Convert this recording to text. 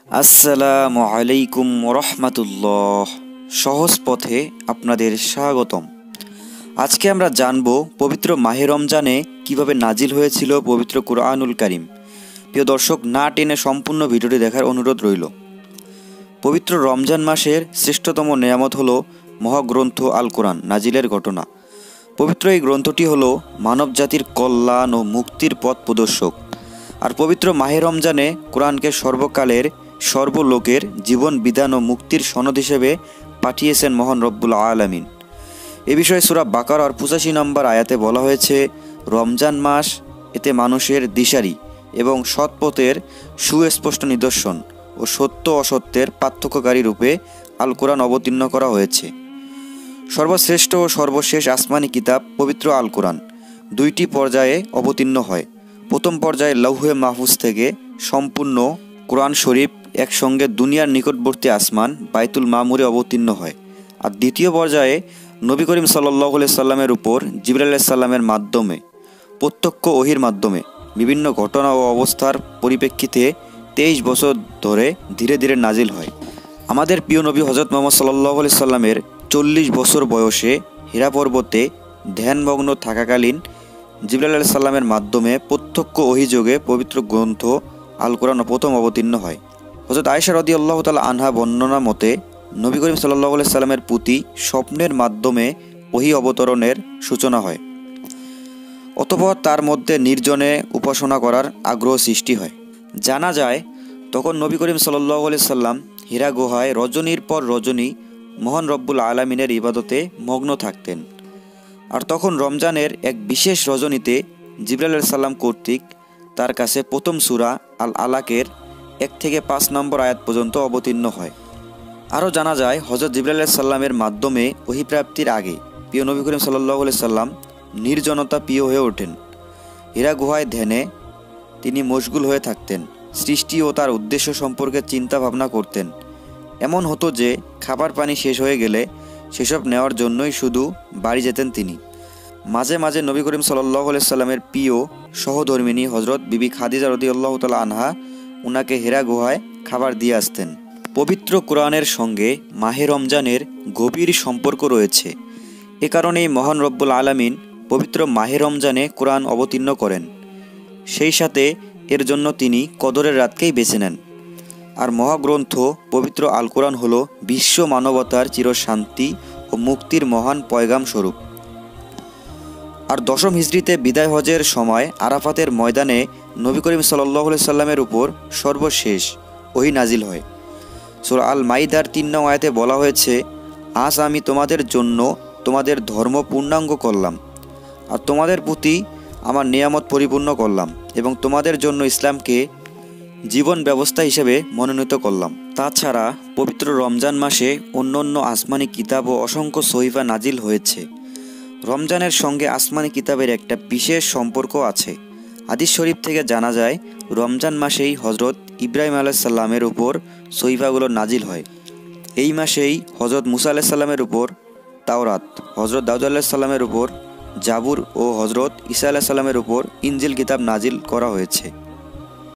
আসসালামু আলাইকুম রহমাতুল্লাহ। সহজ পথে আপনাদের স্বাগতম। আজকে আমরা জানব পবিত্র মাহে রমজানে কিভাবে নাজিল হয়েছিল পবিত্র কুরআনুল কারীম। প্রিয় দর্শক, না টেনে সম্পূর্ণ ভিডিওটি দেখার অনুরোধ রইল। পবিত্র রমজান মাসের শ্রেষ্ঠতম নেয়ামত হলো মহাগ্রন্থ আল কোরআন নাজিলের ঘটনা। পবিত্র এই গ্রন্থটি হলো মানব জাতির কল্যাণ ও মুক্তির পথ প্রদর্শক। আর পবিত্র মাহে রমজানে কোরআনকে সর্বকালের সর্বলোকের জীবন বিধান ও মুক্তির সনদ হিসেবে পাঠিয়েছেন মহান রব্বুল আলামিন। এ বিষয়ে সূরা বাকারার ৮৫ নম্বর আয়াতে বলা হয়েছে, রমজান মাস এতে মানুষের দিশারি এবং সৎপথের সুস্পষ্ট নিদর্শন ও সত্য অসত্যের পার্থক্যকারী রূপে আল কোরআন অবতীর্ণ করা হয়েছে। সর্বশ্রেষ্ঠ ও সর্বশেষ আসমানি কিতাব পবিত্র আল কোরআন দুইটি পর্যায়ে অবতীর্ণ হয়। প্রথম পর্যায়ে লৌহে মাহফুজ থেকে সম্পূর্ণ কোরআন শরীফ একসঙ্গে দুনিয়ার নিকটবর্তী আসমান বাইতুল মামুরে অবতীর্ণ হয়। আর দ্বিতীয় পর্যায়ে নবী করিম সাল্লাল্লাহু আলাইহি সাল্লামের উপর জিবরাইল আলাইহিস সালামের মাধ্যমে প্রত্যক্ষ ওহির মাধ্যমে বিভিন্ন ঘটনা ও অবস্থার পরিপ্রেক্ষিতে 23 বছর ধরে ধীরে ধীরে নাজিল হয়। আমাদের প্রিয় নবী হযরত মুহাম্মদ সাল্লাল্লাহু আলাইহি সাল্লামের 40 বছর বয়সে হীরা পর্বতে ধ্যানমগ্ন থাকাকালীন জিবরাইল আলাইহিস সালামের মাধ্যমে প্রত্যক্ষ ওহীযোগে পবিত্র গ্রন্থ আল কোরআন প্রথম অবতীর্ণ হয়। হযরত আয়েশা রাদিয়াল্লাহু তাআলা আনহা বর্ণনা মতে নবী করিম সাল্লাল্লাহু আলাইহি সাল্লামের প্রতি স্বপ্নের মাধ্যমে ওহী অবতরণের সূচনা হয়। অতঃপর তার মধ্যে নির্জনে উপাসনা করার আগ্রহ সৃষ্টি হয়। জানা যায় তখন নবী করিম সাল্লাল্লাহু আলাইহি সাল্লাম হীরা গুহায় রজনীর পর রজনী মহান রব্বুল আলামিনের ইবাদতে মগ্ন থাকতেন। আর তখন রমজানের এক বিশেষ রজনীতে জিবরাইল আলাইহিস সালাম কর্তৃক তার কাছে প্রথম সূরা আল আলাকের 1 থেকে 5 নম্বর আয়াত পর্যন্ত অবতীর্ণ হয়। আরও জানা যায় হযরত জিবরাইল আলাইহিস সালামের মাধ্যমে ওহী প্রাপ্তির আগে প্রিয় নবী করিম সাল্লাল্লাহু আলাইহি সাল্লাম নির্জনতা প্রিয় হয়ে ওঠেন। হীরা গুহায় ধ্যানে তিনি মশগুল হয়ে থাকতেন, সৃষ্টি ও তার উদ্দেশ্য সম্পর্কে চিন্তা ভাবনা করতেন। এমন হতো যে খাবার পানি শেষ হয়ে গেলে সেসব নেওয়ার জন্যই শুধু বাড়ি যেতেন তিনি। মাঝে মাঝে নবী করিম সাল্লাল্লাহু আলাইহি সাল্লামের প্রিয় সহধর্মিনী হযরত বিবি খাদিজা রাদিয়াল্লাহু তাআলা আনহা উনাকে হীরা গুহায় খাবার দিয়ে আসতেন। পবিত্র কোরআনের সঙ্গে মাহে রমজানের গভীর সম্পর্ক রয়েছে। এ কারণেই মহান রব্বুল আলামিন পবিত্র মাহে রমজানে কোরআন অবতীর্ণ করেন। সেই সাথে এর জন্য তিনি কদরের রাতকেই বেছে নেন। আর মহাগ্রন্থ পবিত্র আল কোরআন হলো বিশ্ব মানবতার চিরশান্তি ও মুক্তির মহান পয়গাম স্বরূপ। আর দশম হিজরিতে বিদায় হজের সময় আরাফাতের ময়দানে নবী করিম সাল্লাল্লাহু আলাইহি সাল্লামের উপর সর্বশেষ ওহী নাজিল হয়। সূরা আল মাইদার 3 নং আয়াতে বলা হয়েছে, আজ আমি তোমাদের জন্য তোমাদের ধর্ম পূর্ণাঙ্গ করলাম আর তোমাদের প্রতি আমার নিয়ামত পরিপূর্ণ করলাম এবং তোমাদের জন্য ইসলামকে জীবন ব্যবস্থা হিসেবে মনোনীত করলাম। তাছাড়া পবিত্র রমজান মাসে অন্যান্য আসমানি কিতাব ও অসংখ্য সহিফা নাজিল হয়েছে। রমজানের সঙ্গে আসমানি কিতাবের একটা বিশেষ সম্পর্ক আছে। হাদিস শরীফ থেকে জানা যায় রমজান মাসেই হযরত ইব্রাহিম আলাইহিস সালামের উপর সহিফাগুলো নাজিল হয়। এই মাসেই হযরত মুসা আলাইহিস সালামের উপর তাওরাত, হযরত দাউদ আলাইহিস সালামের উপর জাবুর ও হযরত ঈসা আলাইহিস সালামের উপর ইনজিল কিতাব নাজিল করা হয়েছে।